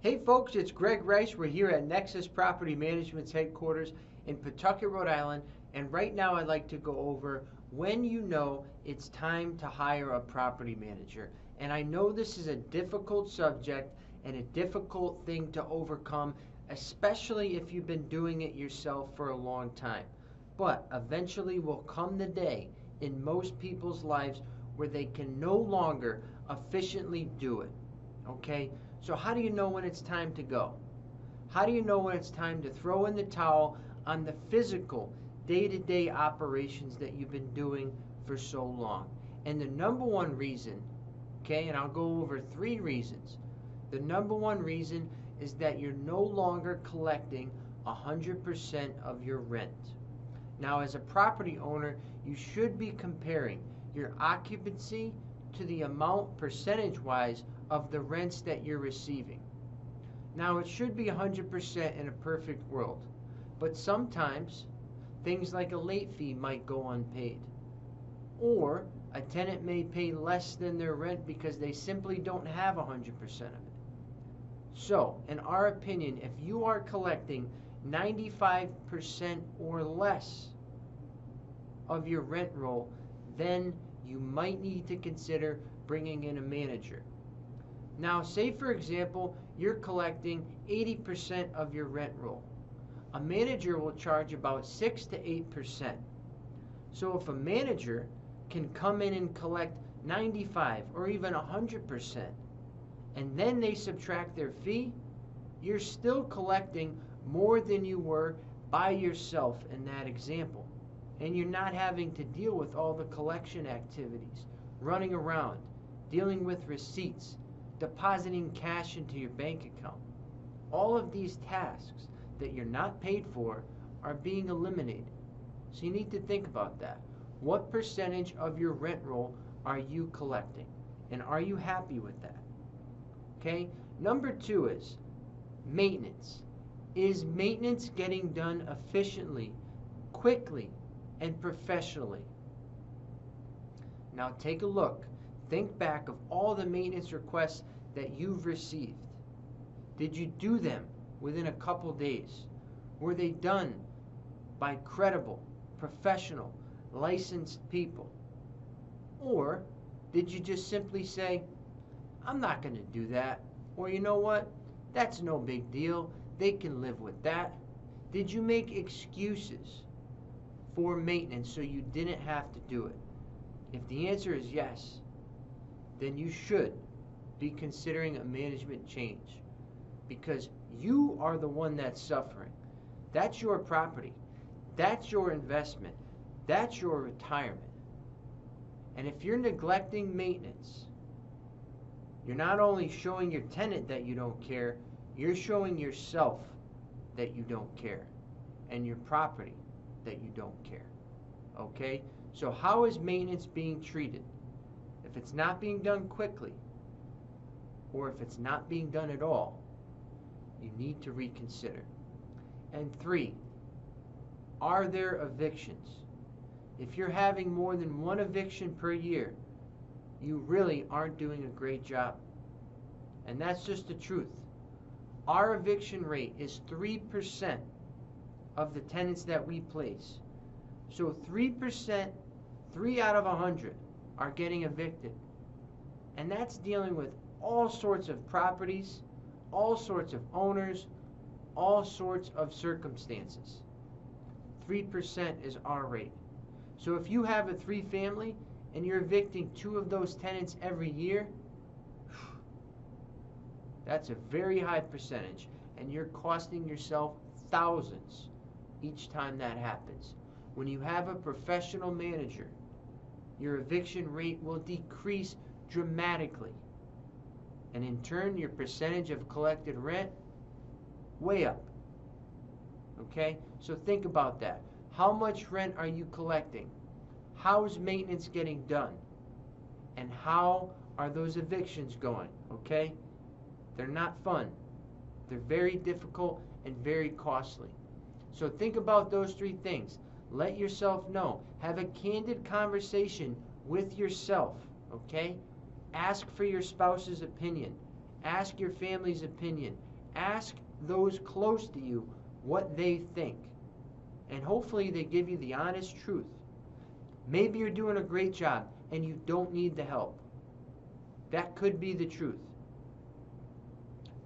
Hey folks, it's Greg Rice. We're here at Nexus Property Management's headquarters in Pawtucket, Rhode Island, and right now I'd like to go over when you know it's time to hire a property manager. And I know this is a difficult subject and a difficult thing to overcome, especially if you've been doing it yourself for a long time. But eventually will come the day in most people's lives where they can no longer efficiently do it. Okay? So how do you know when it's time to go? How do you know when it's time to throw in the towel on the physical day-to-day operations that you've been doing for so long? And the number one reason, okay, and I'll go over 3 reasons. The number one reason is that you're no longer collecting 100% of your rent. Now, as a property owner, you should be comparing your occupancy to the amount percentage-wise of the rents that you're receiving. Now, it should be 100% in a perfect world, but sometimes things like a late fee might go unpaid, or a tenant may pay less than their rent because they simply don't have 100% of it. So, in our opinion, if you are collecting 95% or less of your rent roll, then you might need to consider bringing in a manager. Now, say for example, you're collecting 80% of your rent roll. A manager will charge about 6 to 8%. So if a manager can come in and collect 95 or even 100%, and then they subtract their fee, you're still collecting more than you were by yourself in that example. And you're not having to deal with all the collection activities, running around, dealing with receipts, depositing cash into your bank account. All of these tasks that you're not paid for are being eliminated. So you need to think about that. What percentage of your rent roll are you collecting? And are you happy with that? Okay? Number 2 is maintenance. Is maintenance getting done efficiently, quickly, and professionally? Now take a look. Think back of all the maintenance requests that you've received. Did you do them within a couple days? Were they done by credible, professional, licensed people? Or did you just simply say, I'm not going to do that, or you know what, that's no big deal, they can live with that? Did you make excuses for maintenance so you didn't have to do it? If the answer is yes, then you should be considering a management change, because you are the one that's suffering. That's your property. That's your investment. That's your retirement. And if you're neglecting maintenance, you're not only showing your tenant that you don't care, you're showing yourself that you don't care, and your property that you don't care. Okay? So how is maintenance being treated? If it's not being done quickly, or if it's not being done at all, you need to reconsider. And 3, are there evictions? If you're having more than 1 eviction per year, you really aren't doing a great job. And that's just the truth. Our eviction rate is 3% of the tenants that we place. So 3%, 3 out of 100 are getting evicted. And that's dealing with all sorts of properties, all sorts of owners, all sorts of circumstances. 3% is our rate. So if you have a 3-family and you're evicting 2 of those tenants every year, that's a very high percentage, and you're costing yourself thousands each time that happens. When you have a professional manager, your eviction rate will decrease dramatically, and in turn your percentage of collected rent way up. Okay? So think about that. How much rent are you collecting? How is maintenance getting done? And how are those evictions going? Okay? They're not fun. They're very difficult and very costly. So think about those 3 things. Let yourself know. Have a candid conversation with yourself, okay? Ask for your spouse's opinion. Ask your family's opinion. Ask those close to you what they think, and hopefully they give you the honest truth. Maybe you're doing a great job and you don't need the help. That could be the truth.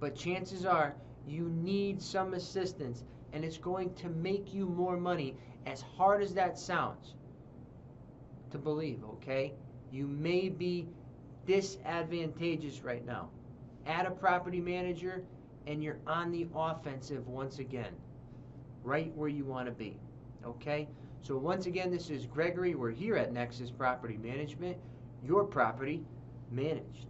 But chances are you need some assistance, and it's going to make you more money, as hard as that sounds to believe, okay? You may be disadvantageous right now. Add a property manager and you're on the offensive once again, right where you want to be, okay? So once again, this is Gregory. We're here at Nexus Property Management, your property managed.